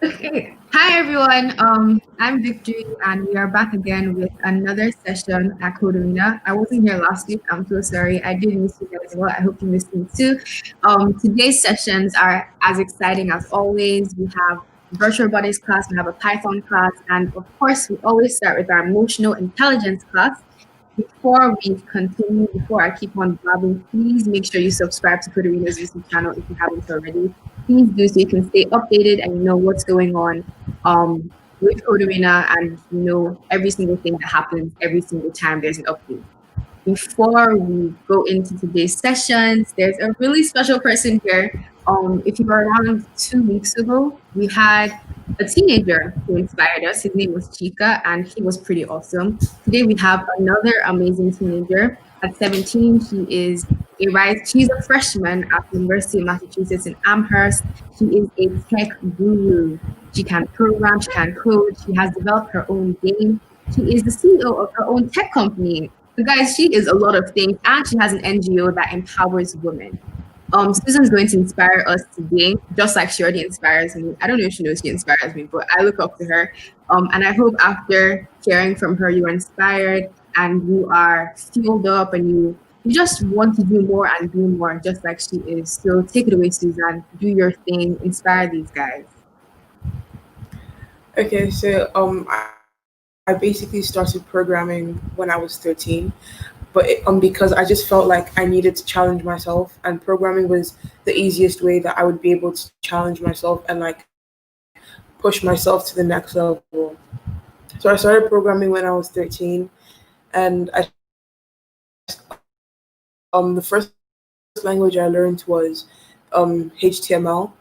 Okay. Hi everyone. I'm Victory, and we are back again with another session at Code Arena. I wasn't here last week. I'm so sorry. I did miss you guys as well. I hope you missed me too. Today's sessions are as exciting as always. We have virtual bodies class, we have a Python class, and of course, we always start with our emotional intelligence class. Before we continue, before I keep on blabbing, please make sure you subscribe to Coderino's YouTube channel if you haven't already. Please do so you can stay updated and you know what's going on with Coderina and you know every single thing that happens every single time there's an update. Before we go into today's sessions, there's a really special person here. If you were around 2 weeks ago, we had a teenager who inspired us. His name was Chika, and he was pretty awesome. Today we have another amazing teenager. At 17, she's a freshman at the University of Massachusetts in Amherst. She is a tech guru. She can program, she can code, she has developed her own game. She is the CEO of her own tech company. So guys, she is a lot of things, and she has an NGO that empowers women. Susan's going to inspire us today, just like she already inspires me. I don't know if she knows she inspires me, but I look up to her. And I hope after hearing from her, you are inspired and you are fueled up and you just want to do more and do more, just like she is. So take it away, Susan. Do your thing. Inspire these guys. Okay, so I basically started programming when I was 13, but because I just felt like I needed to challenge myself, and programming was the easiest way that I would be able to challenge myself and like push myself to the next level. So I started programming when I was 13, and the first language I learned was HTML,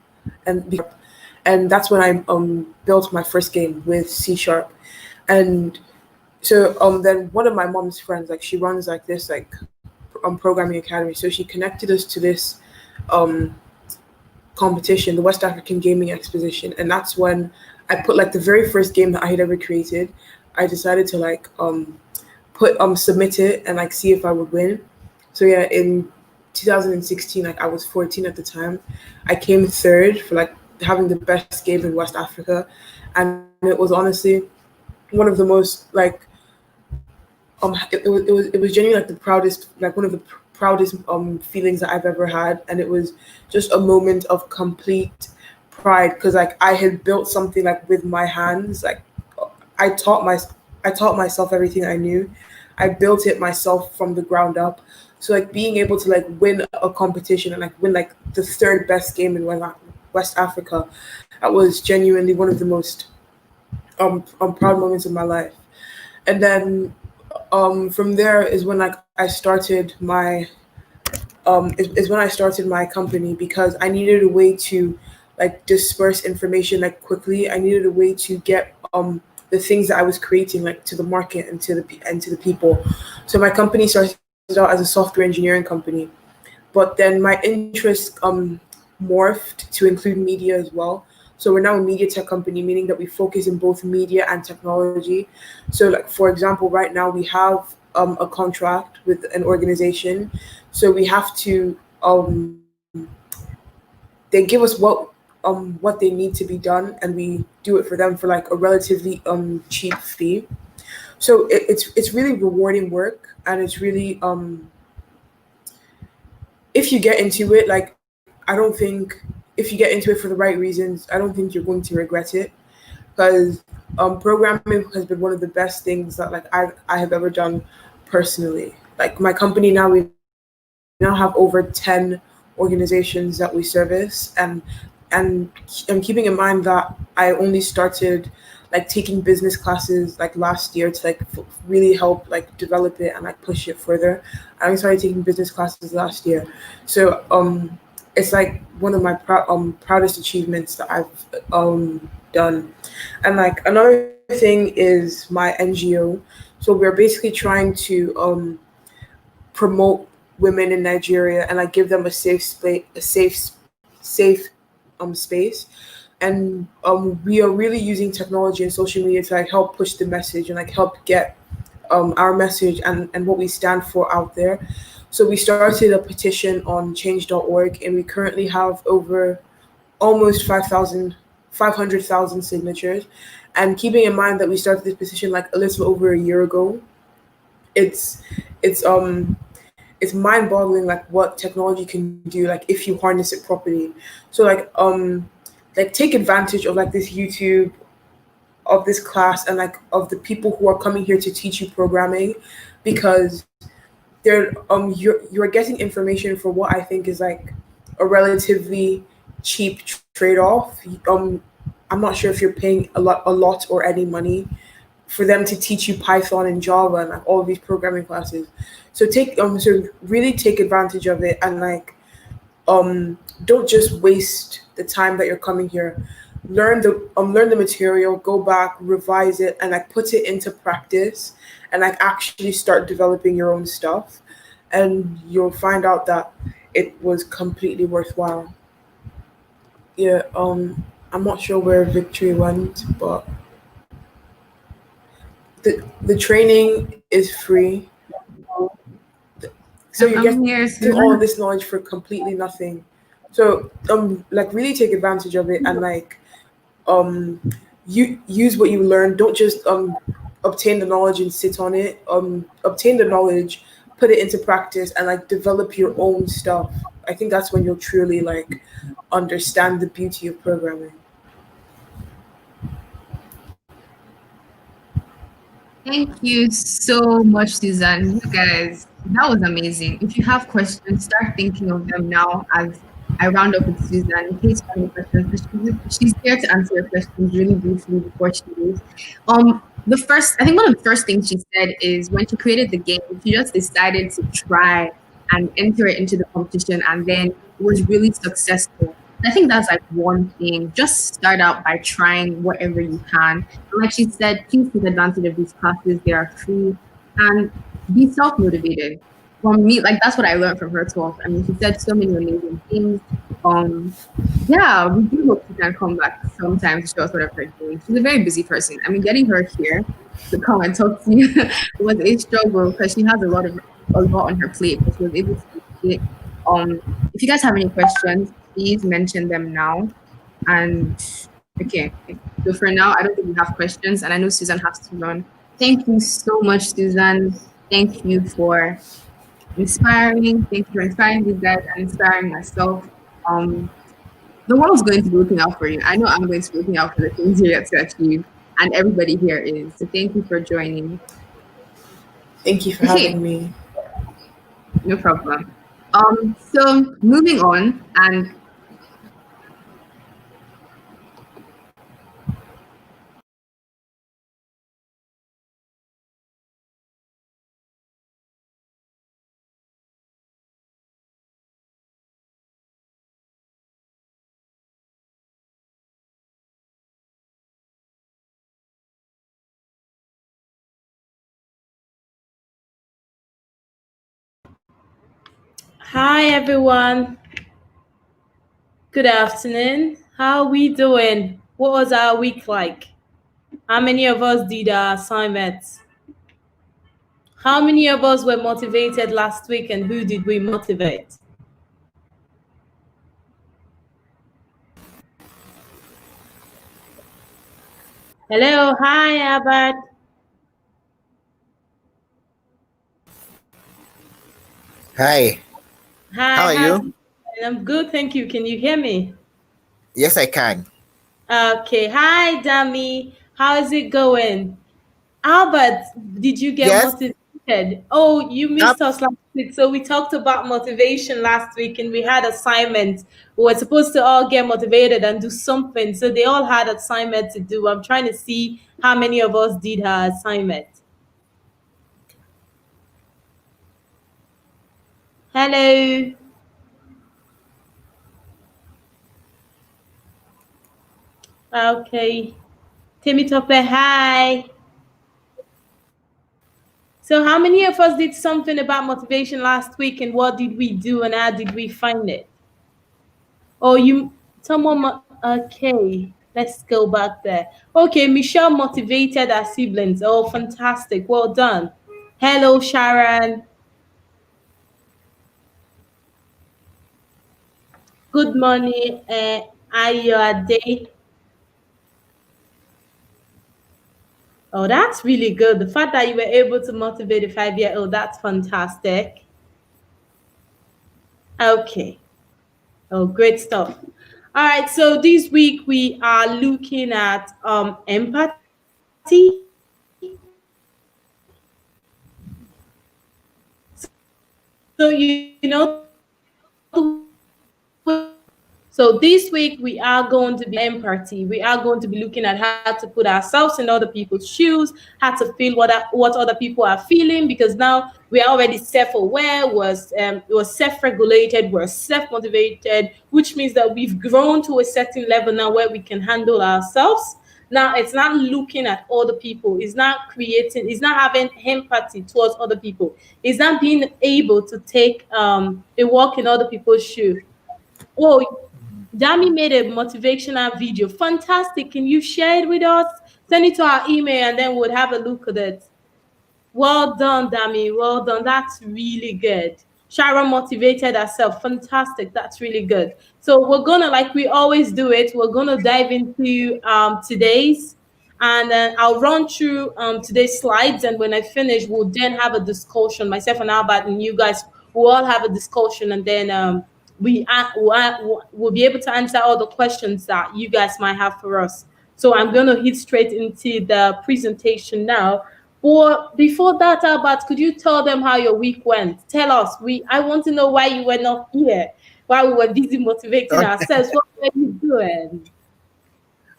and that's when I built my first game with C#. And so then one of my mom's friends, like she runs like this programming academy, so she connected us to this um competition, the West African Gaming Exposition, and that's when I put like the very first game that I had ever created. I decided to like put submit it and like see if I would win. So yeah, in 2016, like I was 14 at the time, I came third for like having the best game in West Africa, and it was honestly one of the most like it was genuinely like the proudest, like one of the proudest feelings that I've ever had, and it was just a moment of complete pride because like I had built something like with my hands. Like I taught my I taught myself everything I knew. I built it myself from the ground up. So like being able to like win a competition and like win like the third best game in West Africa, that was genuinely one of the most proud moments of my life. And then from there is when like I started my is when I started my company because I needed a way to like disperse information like quickly. I needed a way to get the things that I was creating like to the market and to the people. So my company started out as a software engineering company, but then my interests morphed to include media as well. So we're now a media tech company, meaning that we focus in both media and technology. So, like for example, right now we have a contract with an organization, so we have to they give us what they need to be done, and we do it for them for like a relatively cheap fee. So it's really rewarding work, and it's really if you get into it, like I don't think if you get into it for the right reasons, I don't think you're going to regret it because programming has been one of the best things that like I have ever done personally. Like my company now, we now have over 10 organizations that we service, and I'm keeping in mind that I only started like taking business classes like last year to like really help like develop it and like push it further. I only started taking business classes last year, so it's like one of my proudest achievements that I've done. And like another thing is my NGO. So we're basically trying to promote women in Nigeria and like give them a safe space, safe space. And we are really using technology and social media to like help push the message and like help get our message and what we stand for out there. So we started a petition on change.org, and we currently have over almost 5,000 500,000 signatures. And keeping in mind that we started this petition like a little over a year ago, it's it's um it's mind-boggling like what technology can do like if you harness it properly. So like take advantage of like this YouTube, of this class, and like of the people who are coming here to teach you programming, because you're getting information for what I think is like a relatively cheap trade-off. I'm not sure if you're paying a lot or any money for them to teach you Python and Java and like all of these programming classes. So really take advantage of it, and like don't just waste the time that you're coming here. Learn the material, go back, revise it, and like put it into practice, and like actually start developing your own stuff, and you'll find out that it was completely worthwhile. Yeah, I'm not sure where Victory went, but the training is free. So you're I'm getting here, all of this Susan. knowledge for completely nothing. So like really take advantage of it, and like um you use what you learn. Don't just obtain the knowledge and sit on it. Obtain the knowledge, put it into practice, and like develop your own stuff. I think that's when you'll truly like understand the beauty of programming. Thank you so much, Susan. You guys, that was amazing. If you have questions, start thinking of them now as I round up with Susan in case you have any questions. She's here to answer your questions really briefly before she leaves. I think one of the first things she said is when she created the game, she just decided to try and enter it into the competition, and then it was really successful. I think that's like one thing. Just start out by trying whatever you can. And like she said, please take advantage of these classes. They are free, and be self motivated. From me, like that's what I learned from her talk. I mean, she said so many amazing things. Um, yeah, we do hope she can come back sometime to show us whatever her doing. She's a very busy person. I mean, getting her here to come and talk to you was a struggle because she has a lot on her plate, but she was able to do it. If you guys have any questions, please mention them now. And okay, so for now, I don't think we have questions, and I know Susan has to run. Thank you so much, Susan. Thank you for inspiring. Thank you for inspiring these guys and inspiring myself. Um, the world's going to be looking out for you. I know I'm going to be looking out for the things you're to achieve, and everybody here is. So thank you for joining. Thank you for Okay, having me. no problem. So moving on, and Hi everyone. Good afternoon. How are we doing? What was our week like? How many of us did our assignments? How many of us were motivated last week and who did we motivate? Hello, hi Albert. Hi, Hi, how are how you? I'm good, thank you. Can you hear me? Yes, I can. Okay. Hi Dami. How is it going? Albert, did you get Yes, motivated? Oh, you yep. missed us last week. So we talked about motivation last week and we had assignments. We were supposed to all get motivated and do something. So they all had assignment to do. I'm trying to see how many of us did her assignment. Hello. Okay. Temitope, hi. So how many of us did something about motivation last week and what did we do and how did we find it? Oh, okay, let's go back there. Okay, Michelle motivated her siblings. Oh, fantastic. Well done. Hello, Sharon. Good morning, Ayode. Oh, that's really good. The fact that you were able to motivate a 5-year-old, that's fantastic. Okay. Oh, great stuff. All right. So this week we are looking at empathy. So So this week we are going to be empathy. We are going to be looking at how to put ourselves in other people's shoes, how to feel what other people are feeling, because now we are already self-aware, we're self-regulated, we're self-motivated, which means that we've grown to a certain level now where we can handle ourselves. Now it's not looking at other people, it's not having empathy towards other people, it's not being able to take a walk in other people's shoe. Oh, Dami made a motivational video. Fantastic. Can you share it with us? Send it to our email and then we'll have a look at it. Well done, Dami. Well done. That's really good. Sharon motivated herself. Fantastic. That's really good. So we're gonna, like we always do it, we're gonna dive into today's, and then I'll run through today's slides, and when I finish, we'll then have a discussion. Myself and Albert and you guys will all have a discussion, and then we'll be able to answer all the questions that you guys might have for us. So I'm gonna hit straight into the presentation now. But before that, Albert, could you tell them how your week went? Tell us. I want to know why you were not here, why we were busy motivating ourselves. What were you doing?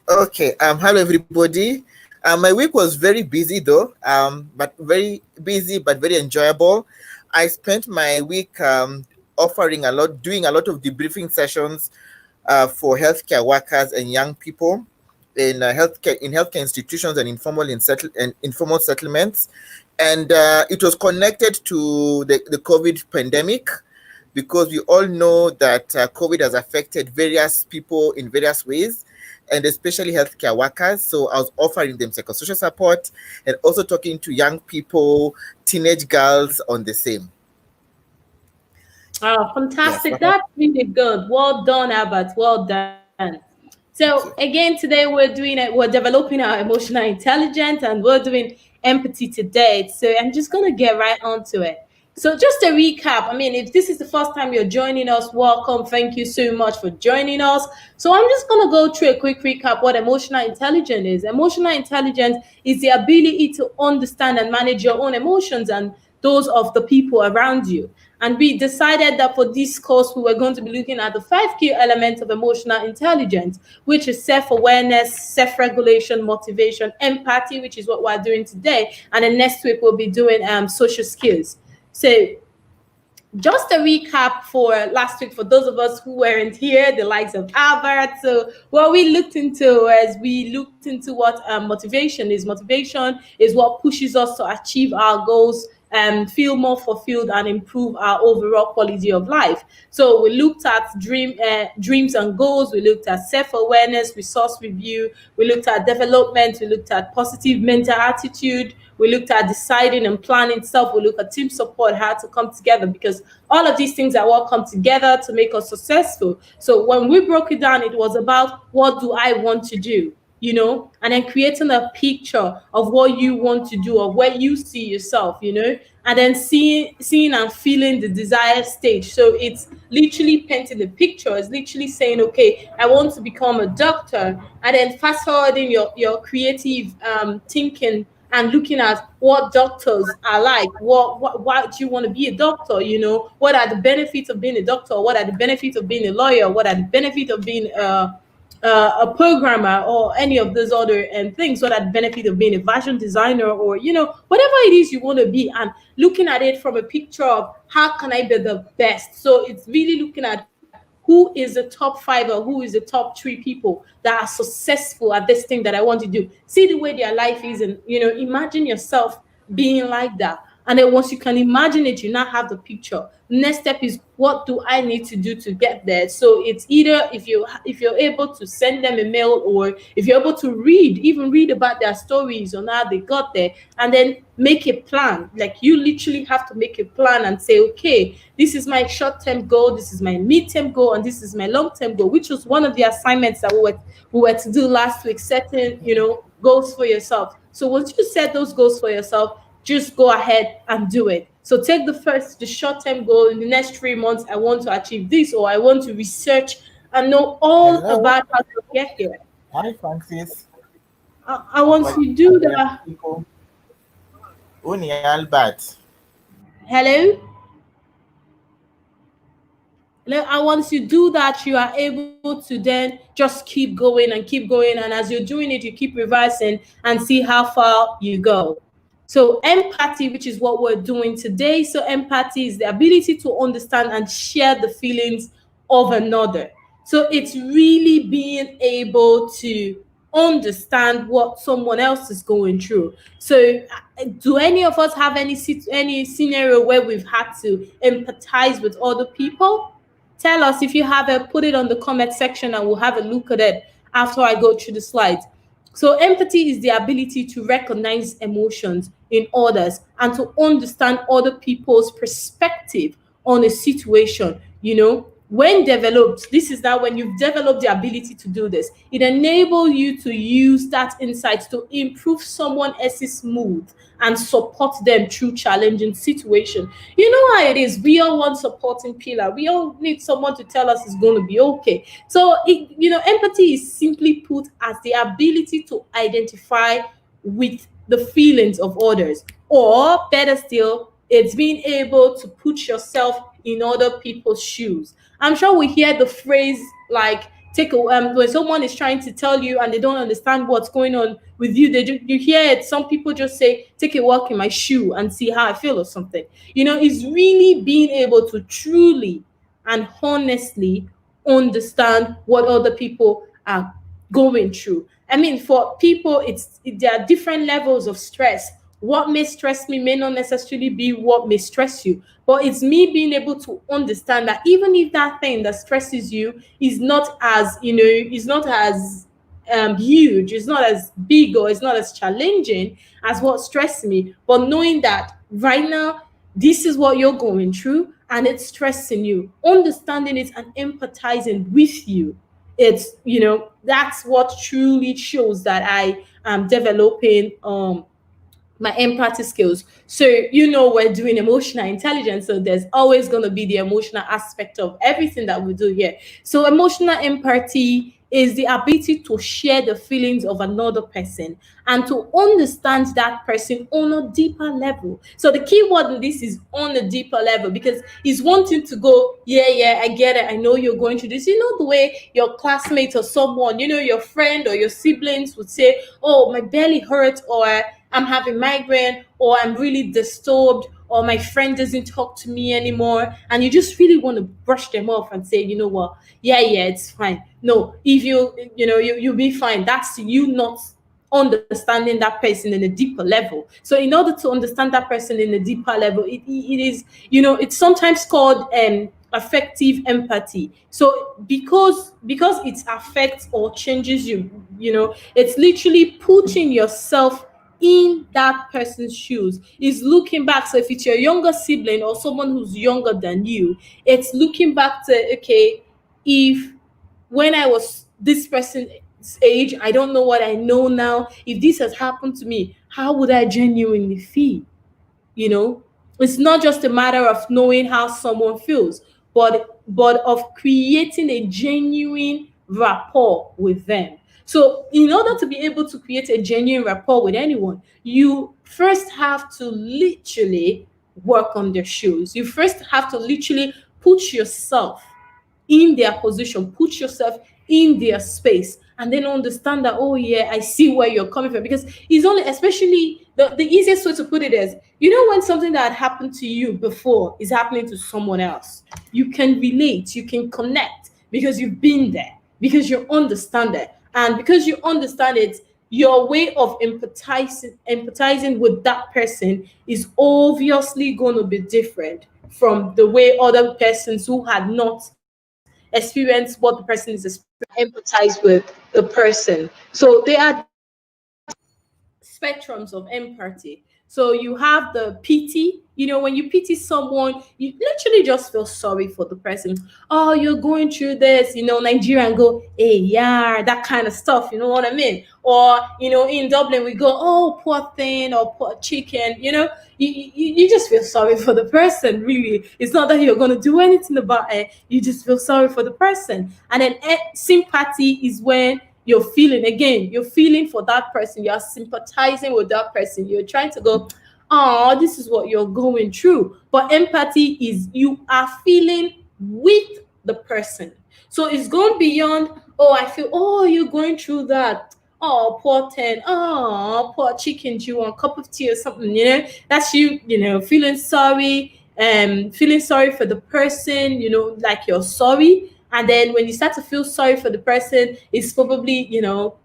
Okay. Hello everybody. My week was very busy though. But very busy, but very enjoyable. I spent my week doing a lot of debriefing sessions for healthcare workers and young people in healthcare institutions and informal settlements, and it was connected to the COVID pandemic, because we all know that COVID has affected various people in various ways, and especially healthcare workers. So I was offering them psychosocial support and also talking to young people, teenage girls on the same. Oh, fantastic. Yes. That's really good. Well done, Albert. Well done. So again, today we're developing our emotional intelligence, and we're doing empathy today. So I'm just gonna get right onto it. So just a recap. I mean, if this is the first time you're joining us, welcome. Thank you so much for joining us. So I'm just gonna go through a quick recap what emotional intelligence is. Emotional intelligence is the ability to understand and manage your own emotions and those of the people around you. And we decided that for this course, we were going to be looking at the 5 key elements of emotional intelligence, which is self-awareness, self-regulation, motivation, empathy, which is what we're doing today. And then next week, we'll be doing social skills. So just a recap for last week for those of us who weren't here, the likes of Albert. So what we looked into what motivation is. Motivation is what pushes us to achieve our goals and feel more fulfilled and improve our overall quality of life. So we looked at dreams and goals. We looked at self-awareness, resource review. We looked at development. We looked at positive mental attitude. We looked at deciding and planning stuff. We looked at team support, how to come together, because all of these things are what come together to make us successful. So when we broke it down, it was about what do I want to do? And then creating a picture of what you want to do, of where you see yourself, and then seeing and feeling the desired stage. So it's literally painting the picture. It's literally saying, okay, I want to become a doctor, and then fast forwarding your creative thinking and looking at what doctors are like. Why do you want to be a doctor? What are the benefits of being a doctor? What are the benefits of being a lawyer? What are the benefits of being a programmer or any of those other things? What are the benefit of being a fashion designer, or whatever it is you want to be, and looking at it from a picture of how can I be the best. So it's really looking at who is the top 5 or who is the top 3 people that are successful at this thing that I want to do. See the way their life is, and imagine yourself being like that. And then once you can imagine it, you now have the picture. Next step is, what do I need to do to get there? So it's either if you're able to send them a mail, or if you're able to read about their stories on how they got there, and then make a plan. Like, you literally have to make a plan and say, okay, this is my short-term goal, this is my mid-term goal, and this is my long-term goal, which was one of the assignments that we were to do last week, setting goals for yourself. So once you set those goals for yourself, just go ahead and do it. So take the short-term goal. In the next 3 months, I want to achieve this, or I want to research and know all Hello. about how to get here. Hi, Francis. I want to do that. Uni Albert. Hello? Once you do that, you are able to then just keep going and keep going. And as you're doing it, you keep revising and see how far you go. So empathy, which is what we're doing today. So empathy is the ability to understand and share the feelings of another. So it's really being able to understand what someone else is going through. So do any of us have any scenario where we've had to empathize with other people? Tell us if you have it, put it on the comment section and we'll have a look at it after I go through the slides. So empathy is the ability to recognize emotions in others and to understand other people's perspective on a situation. When developed, this is that when you've developed the ability to do this, it enables you to use that insight to improve someone else's mood and support them through challenging situation. You know how it is. We all want supporting pillar. We all need someone to tell us it's going to be okay. So, empathy is simply put as the ability to identify with the feelings of others, or better still, it's being able to put yourself in other people's shoes. I'm sure we hear the phrase like when someone is trying to tell you and they don't understand what's going on with you, you hear it. Some people just say, "Take a walk in my shoe and see how I feel," or something. It's really being able to truly and honestly understand what other people are going through. I mean, for people, there are different levels of stress. What may stress me may not necessarily be what may stress you, but it's me being able to understand that even if that thing that stresses you is not as huge, it's not as big, or it's not as challenging as what stressed me, but knowing that right now this is what you're going through and it's stressing you, understanding it and empathizing with you, that's what truly shows that I am developing my empathy skills. So, we're doing emotional intelligence. So there's always going to be the emotional aspect of everything that we do here. So emotional empathy is the ability to share the feelings of another person and to understand that person on a deeper level. So the key word in this is on a deeper level, because he's wanting to go, yeah, I get it. I know you're going through this. The way your classmates or someone, your friend or your siblings would say, "Oh, my belly hurts," or "I'm having migraine," or "I'm really disturbed," or "my friend doesn't talk to me anymore," and you just really want to brush them off and say, "You know what? Yeah, it's fine." No, if you'll be fine. That's you not understanding that person in a deeper level. So in order to understand that person in a deeper level, it is, it's sometimes called affective empathy. So because it affects or changes you, it's literally putting yourself in that person's shoes, is looking back. So if it's your younger sibling or someone who's younger than you, it's looking back to, okay, if when I was this person's age, I don't know what I know now. If this has happened to me, how would I genuinely feel? you know it's not just a matter of knowing how someone feels, but of creating a genuine rapport with them. So in order to be able to create a genuine rapport with anyone, you first have to literally work on their shoes. You first have to literally put yourself in their position, put yourself in their space, and then understand that, oh yeah, I see where you're coming from. Because it's only, especially the easiest way to put it is, when something that happened to you before is happening to someone else, you can relate, you can connect, because you've been there, because you understand it, and because you understand it, your way of empathizing with that person is obviously going to be different from the way other persons who had not experienced what the person is experiencing empathize with the person. So there are spectrums of empathy. So you have the pity. When you pity someone, you literally just feel sorry for the person. Oh, you're going through this, Nigerian go, hey, yeah, that kind of stuff, you know what I mean? Or, in Dublin, we go, oh, poor thing or poor chicken, you just feel sorry for the person, really. It's not that you're going to do anything about it. You just feel sorry for the person. And then sympathy is when you're feeling for that person. You're sympathizing with that person. You're trying to go, oh, this is what you're going through. But empathy is you are feeling with the person. So it's gone beyond, oh, I feel, oh, you're going through that. Oh, poor ten. Oh, poor chicken. Do you want a cup of tea or something? That's you, feeling sorry for the person, like you're sorry. And then when you start to feel sorry for the person, it's probably,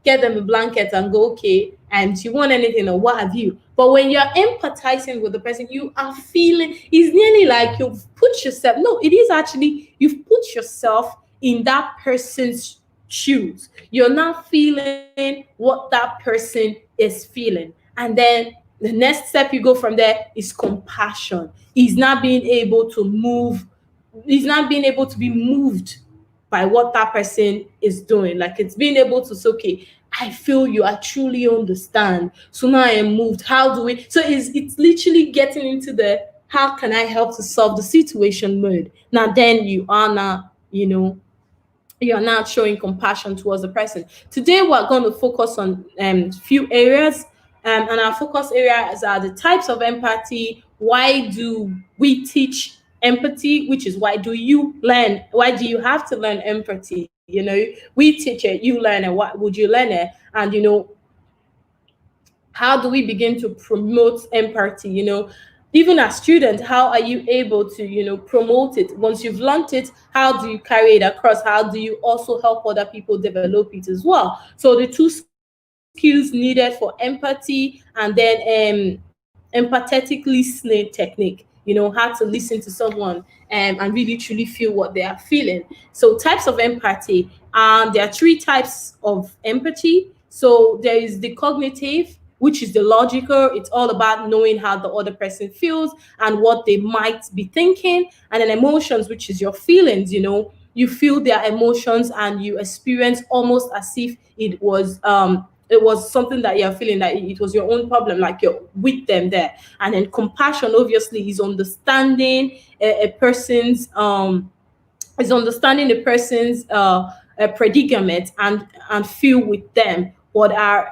get them a blanket and go, okay, and you want anything or what have you. But when you're empathizing with the person, you are feeling, it's nearly like you've put yourself, no, it is actually, you've put yourself in that person's shoes. You're not feeling what that person is feeling. And then the next step you go from there is compassion. Is not being able to move, is not being able to be moved by what that person is doing. Like it's being able to say, okay, I feel you, I truly understand. So now I am moved. How do we? So it's literally getting into the how can I help to solve the situation mode. Now then you are not, you're not showing compassion towards the person. Today, we're going to focus on few areas, and our focus areas are the types of empathy. Why do we teach empathy? Which is why do you learn? Why do you have to learn empathy? We teach it, you learn it. Why would you learn it? And how do we begin to promote empathy? Even as students, how are you able to promote it? Once you've learned it, how do you carry it across? How do you also help other people develop it as well? So the two skills needed for empathy, and then empathetic listening technique, how to listen to someone and really truly feel what they are feeling. So types of empathy, there are three types of empathy. So there is the cognitive, which is the logical. It's all about knowing how the other person feels and what they might be thinking. And then emotions, which is your feelings. You feel their emotions and you experience almost as if it was something that you're feeling, that it was your own problem, like you're with them there. And then compassion, obviously, is understanding a person's predicament and feel with them. What are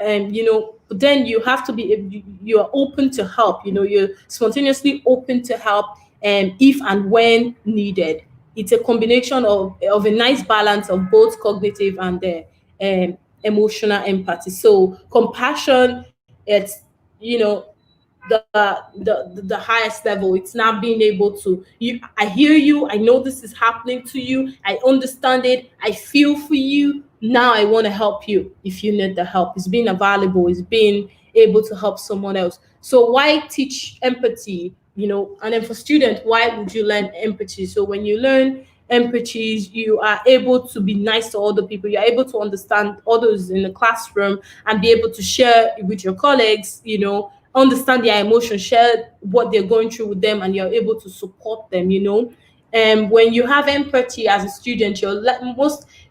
then you have to be, you are open to help. You're spontaneously open to help, if and when needed. It's a combination of a nice balance of both cognitive and emotional empathy. So compassion, it's the highest level. It's not being able to, I hear you, I know this is happening to you, I understand it, I feel for you. Now I want to help you if you need the help. It's being available, it's being able to help someone else. So why teach empathy? And then for students, why would you learn empathy? So when you learn empathy, you are able to be nice to other people. You're able to understand others in the classroom and be able to share with your colleagues, understand their emotions, share what they're going through with them, and you're able to support them. And when you have empathy as a student,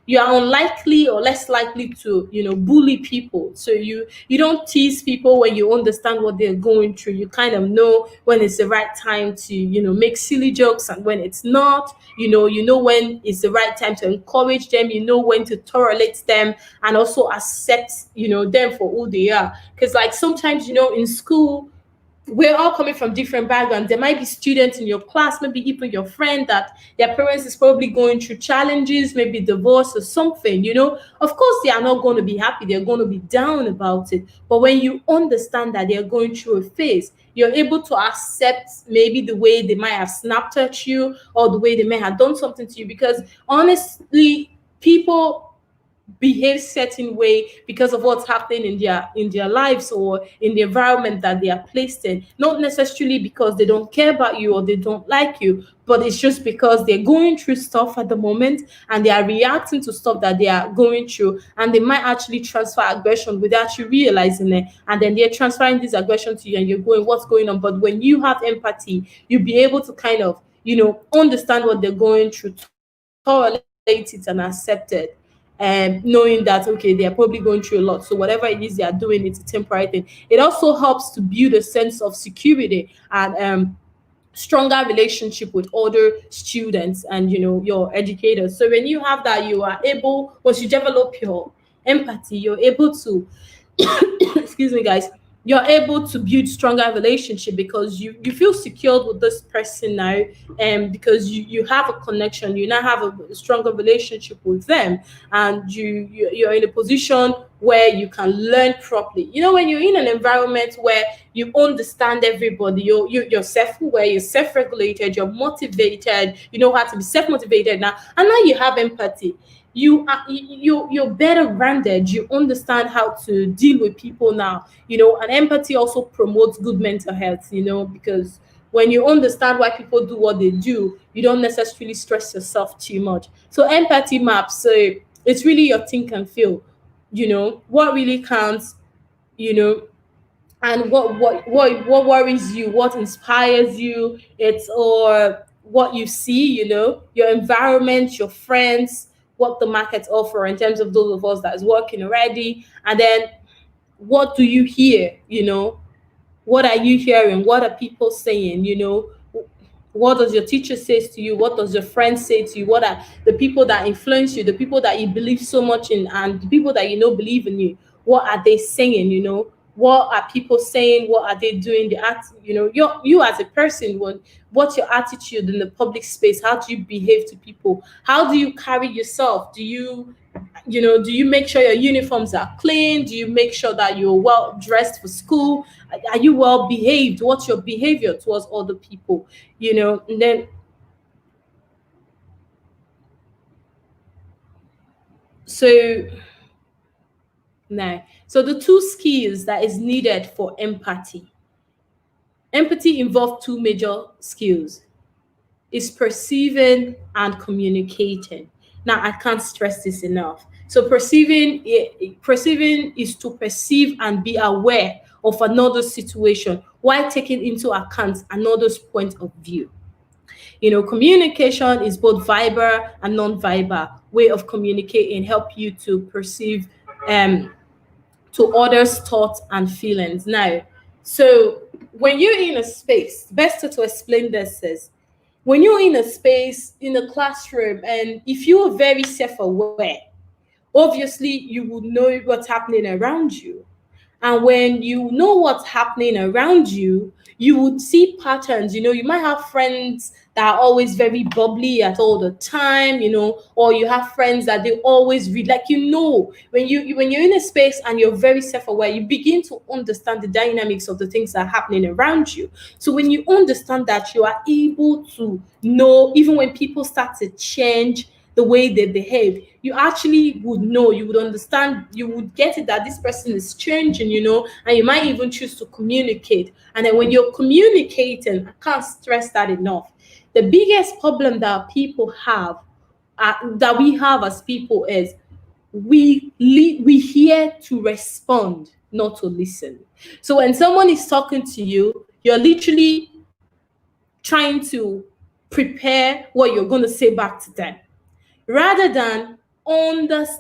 you are unlikely or less likely to bully people. So you don't tease people when you understand what they're going through. You kind of know when it's the right time to make silly jokes and when it's not. You know when it's the right time to encourage them. You know when to tolerate them and also accept them for who they are. Because like sometimes in school, we're all coming from different backgrounds. There might be students in your class, maybe even your friend, that their parents is probably going through challenges, maybe divorce or something. Of course they are not going to be happy, they're going to be down about it. But when you understand that they're going through a phase, you're able to accept maybe the way they might have snapped at you or the way they may have done something to you. Because honestly, people behave certain way because of what's happening in their lives or in the environment that they are placed in, not necessarily because they don't care about you or they don't like you, but it's just because they're going through stuff at the moment and they are reacting to stuff that they are going through, and they might actually transfer aggression without you realizing it, and then they're transferring this aggression to you and you're going, what's going on? But when you have empathy, you'll be able to kind of, understand what they're going through, tolerate it and accept it, and knowing that okay, they are probably going through a lot, so whatever it is they are doing, it's a temporary thing. It also helps to build a sense of security and stronger relationship with other students and your educators. So when you have that, you are able, once you develop your empathy, you're able to excuse me guys, you're able to build stronger relationship because you feel secured with this person now, and because you have a connection, you now have a stronger relationship with them, and you're in a position where you can learn properly. When you're in an environment where you understand everybody, you're self-aware, you're self-regulated, you're motivated, you know how to be self-motivated now, and now you have empathy. You're better rounded, you understand how to deal with people now, and empathy also promotes good mental health, because when you understand why people do what they do, you don't necessarily stress yourself too much. So empathy maps, so it's really your think and feel, what really counts, you know and what worries you, what inspires you, it's or what you see, your environment, your friends, what the markets offer in terms of those of us that is working already, and then what do you hear, what are you hearing, what are people saying, what does your teacher says to you, what does your friend say to you, what are the people that influence you, the people that you believe so much in, and the people that believe in you, what are they saying, what are people saying, what are they doing, the act, you as a person, what's your attitude in the public space, how do you behave to people, how do you carry yourself, do you make sure your uniforms are clean, do you make sure that you're well dressed for school, are you well behaved, what's your behavior towards other people, and then so now, so the two skills that is needed for empathy involve two major skills, is perceiving and communicating. Now, I can't stress this enough. So perceiving is to perceive and be aware of another situation while taking into account another's point of view. Communication is both verbal and non-verbal way of communicating, help you to perceive to others' thoughts and feelings. Now, so when you're in a space, best to explain this is when you're in a space in a classroom, and if you are very self-aware, obviously you would know what's happening around you. And when you know what's happening around you, you would see patterns. You might have friends that are always very bubbly at all the time, or you have friends that they always read. Like, when you're in a space and you're very self-aware, you begin to understand the dynamics of the things that are happening around you. So when you understand that, you are able to know even when people start to change the way they behave, you actually would know, you would understand, you would get it that this person is changing, and you might even choose to communicate. And then when you're communicating, I can't stress that enough. The biggest problem that people have, that we have as people, is we hear to respond, not to listen. So when someone is talking to you, you're literally trying to prepare what you're going to say back to them, rather than understanding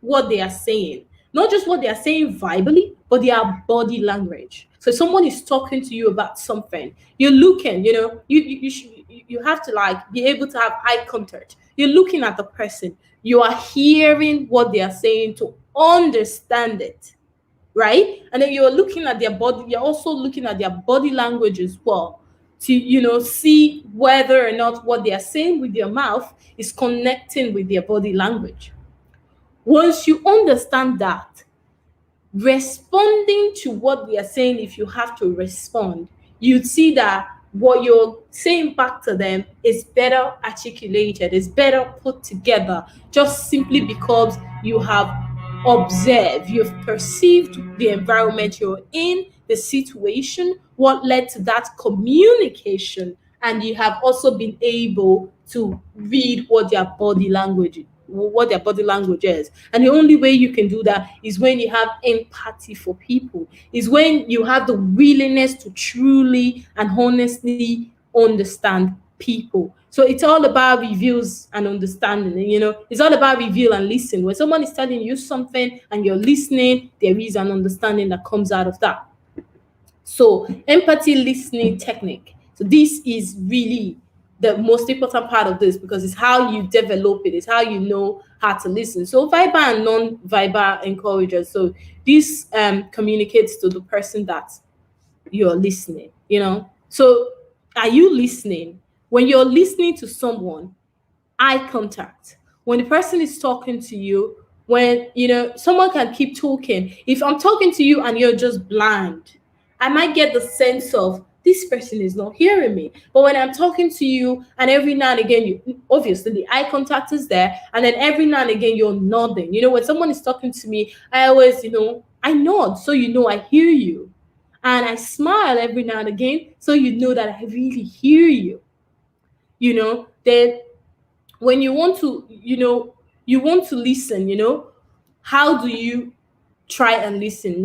what they are saying. Not just what they are saying verbally, but their body language. So someone is talking to you about something. You're looking, you have to be able to have eye contact. You're looking at the person. You are hearing what they are saying to understand it, right? And then you're looking at their body. You're also looking at their body language as well, to see whether or not what they are saying with their mouth is connecting with their body language. Once you understand that, responding to what they are saying, if you have to respond, you'd see that what you're saying back to them is better articulated, is better put together, just simply because you have observed, you've perceived the environment you're in, the situation, what led to that communication, and you have also been able to read what their body language is. And the only way you can do that is when you have empathy for people, is when you have the willingness to truly and honestly understand people. So it's all about reviews and understanding. It's all about review and listen. When someone is telling you something and you're listening, there is an understanding that comes out of that. So, empathy listening technique. So, this is really the most important part of this, because it's how you develop it, it's how you know how to listen. So, verbal and non-verbal encouragers. So, this communicates to the person that you're listening. So, are you listening? When you're listening to someone, eye contact. When the person is talking to you, when someone can keep talking. If I'm talking to you and you're just bland, I might get the sense of this person is not hearing me. But when I'm talking to you and every now and again, you obviously the eye contact is there, and then every now and again you're nodding. When someone is talking to me, I always, I nod, so I hear you. And I smile every now and again, so that I really hear you. Then when you want to listen, how do you try and listen?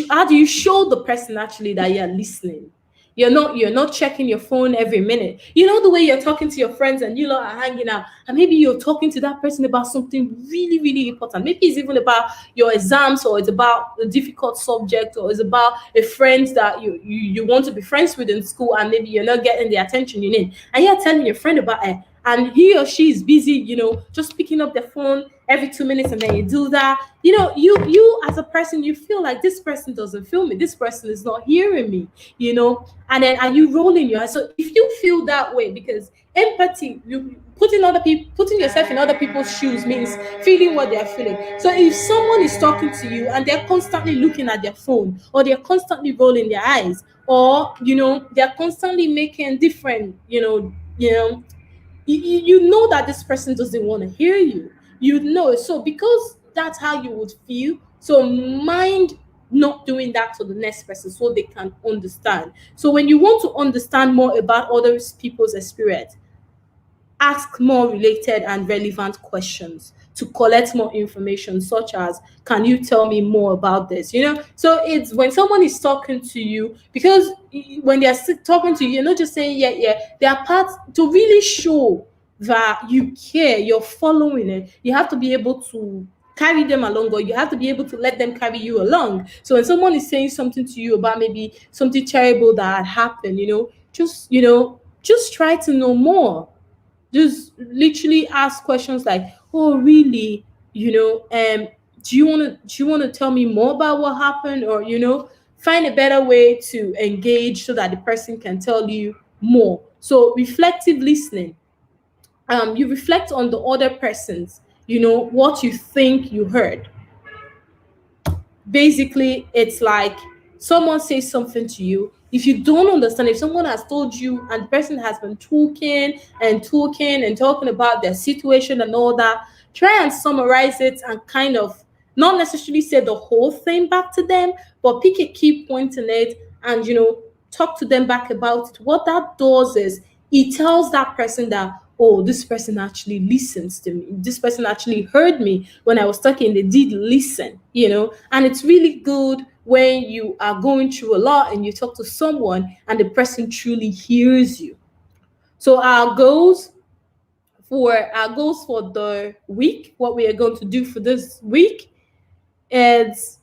How do you show the person actually that you're listening? You're not checking your phone every minute. The way you're talking to your friends and you lot are hanging out, and maybe you're talking to that person about something really, really important. Maybe it's even about your exams, or it's about a difficult subject, or it's about a friend that you want to be friends with in school, and maybe you're not getting the attention you need, and you're telling your friend about it, and he or she is busy, just picking up their phone every 2 minutes, and then you do that. You as a person, you feel like this person doesn't feel me, this person is not hearing me, and then are you rolling your eyes? So if you feel that way, because empathy, you putting yourself in other people's shoes means feeling what they're feeling. So if someone is talking to you and they're constantly looking at their phone, or they're constantly rolling their eyes, or they're constantly making different, you know that this person doesn't want to hear you. So because that's how you would feel, so mind not doing that to the next person so they can understand. So when you want to understand more about other people's experience, ask more related and relevant questions to collect more information, such as, can you tell me more about this? So it's when someone is talking to you, because when they're talking to you, you're not just saying yeah, yeah. There are parts to really show that you care, you're following it. You have to be able to carry them along, or you have to be able to let them carry you along. So when someone is saying something to you about maybe something terrible that had happened, just try to know more. Just literally ask questions like, oh really, do you want to tell me more about what happened? Or find a better way to engage so that the person can tell you more. So reflective listening, you reflect on the other person's, what you think you heard. Basically, it's like someone says something to you. If you don't understand, if someone has told you and the person has been talking and talking and talking about their situation and all that, try and summarize it and kind of not necessarily say the whole thing back to them, but pick a key point in it and talk to them back about it. What that does is it tells that person that, oh, this person actually listens to me. This person actually heard me when I was talking. They did listen, and it's really good when you are going through a lot and you talk to someone and the person truly hears you. So our goals for the week, what we are going to do for this week is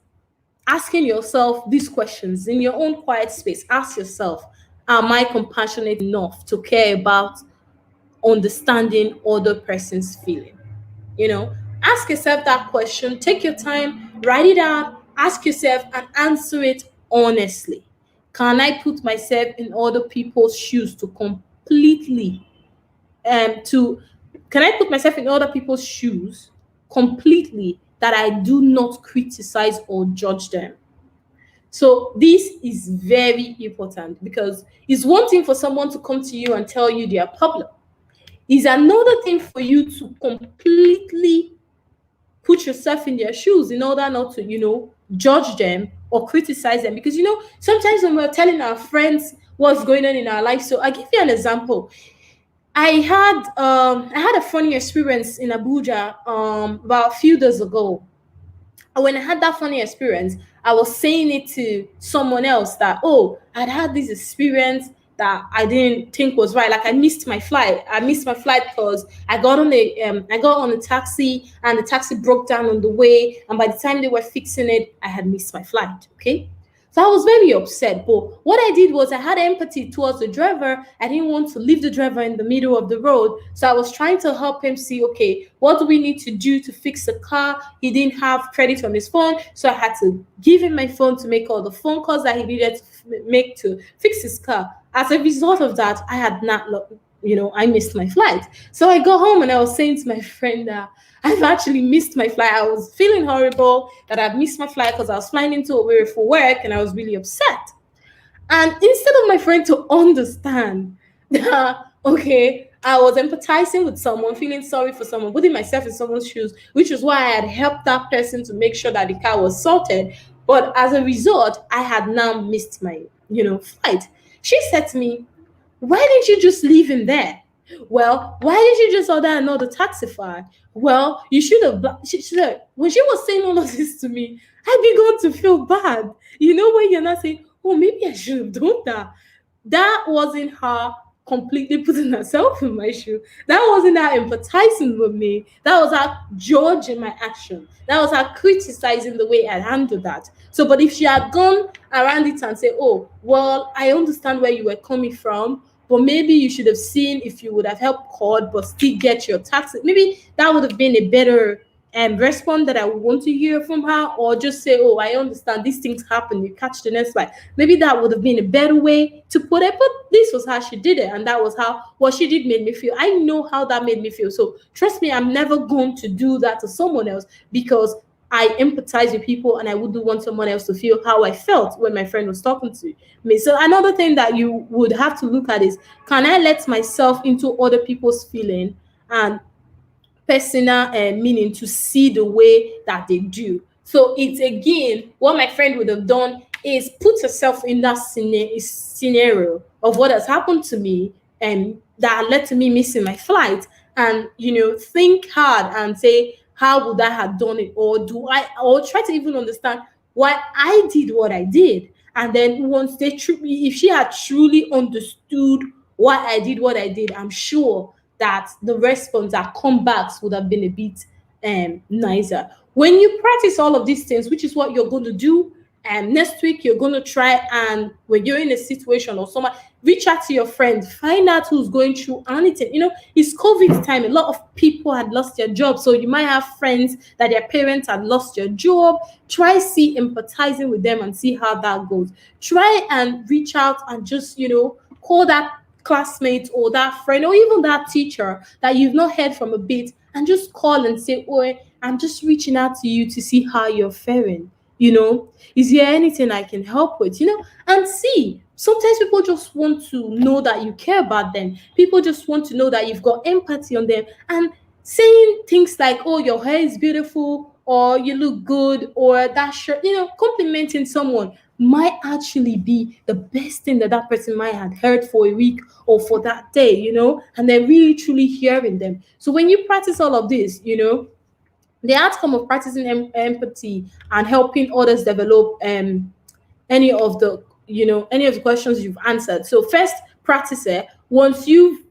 asking yourself these questions in your own quiet space. Ask yourself, am I compassionate enough to care about understanding other person's feeling? Ask yourself that question. Take your time, write it out, ask yourself, and answer it honestly. Can I put myself in other people's shoes to completely to can I put myself in other people's shoes completely, that I do not criticize or judge them? So this is very important, because it's one thing for someone to come to you and tell you their problem. It's another thing for you to completely put yourself in their shoes in order not to, judge them or criticize them. Because, sometimes when we're telling our friends what's going on in our life, so I give you an example. I had a funny experience in Abuja about a few days ago. When I had that funny experience, I was saying it to someone else that, oh, I'd had this experience that I didn't think was right. Like I missed my flight. I missed my flight because I got on a taxi, and the taxi broke down on the way. And by the time they were fixing it, I had missed my flight. Okay. So I was very upset. But what I did was I had empathy towards the driver. I didn't want to leave the driver in the middle of the road. So I was trying to help him see, okay, what do we need to do to fix the car? He didn't have credit on his phone. So I had to give him my phone to make all the phone calls that he needed to make to fix his car. As a result of that, I had not, I missed my flight. So I got home and I was saying to my friend that I've actually missed my flight. I was feeling horrible that I've missed my flight because I was flying into Owerri for work and I was really upset. And instead of my friend to understand that, okay, I was empathizing with someone, feeling sorry for someone, putting myself in someone's shoes, which is why I had helped that person to make sure that the car was sorted. But as a result, I had now missed my, flight. She said to me, why didn't you just leave him there? Well, why did you just order another taxify? Well, you should have. She said, when she was saying all of this to me, I began to feel bad. When you're not saying, oh, maybe I should have done that. That wasn't her completely putting herself in my shoe. That wasn't her empathizing with me. That was her judging my action. That was her criticizing the way I handled that. So, but if she had gone around it and said, oh, well, I understand where you were coming from, but maybe you should have seen if you would have helped called but still get your taxi. Maybe that would have been a better response that I would want to hear from her, or just say, oh, I understand these things happen, you catch the next flight. Maybe that would have been a better way to put it, but this was how she did it, and that was how what she did made me feel. I know how that made me feel. So trust me, I'm never going to do that to someone else, because I empathize with people and I wouldn't want someone else to feel how I felt when my friend was talking to me. So another thing that you would have to look at is, can I let myself into other people's feeling and personal meaning to see the way that they do? So it's again, what my friend would have done is put herself in that scenario of what has happened to me and that led to me missing my flight, and think hard and say, how would I have done it, or try to even understand why I did what I did. And then once if she had truly understood why I did what I did, I'm sure that the response, that comebacks would have been a bit nicer. When you practice all of these things, which is what you're going to do, and next week you're going to try, and when you're in a situation or someone, reach out to your friend, find out who's going through anything. It's COVID time. A lot of people had lost their job, so you might have friends that their parents had lost their job. Try empathizing with them and see how that goes. Try and reach out and just call that classmate or that friend or even that teacher that you've not heard from a bit, and just call and say, oh, I'm just reaching out to you to see how you're faring. Is there anything I can help with? And see, sometimes people just want to know that you care about them. People just want to know that you've got empathy on them. And saying things like, oh, your hair is beautiful, or you look good, or that shirt, complimenting someone might actually be the best thing that person might have heard for a week or for that day, and they're really truly hearing them. So when you practice all of this, the outcome of practicing empathy and helping others develop any of the questions you've answered. So first, practice it. Once you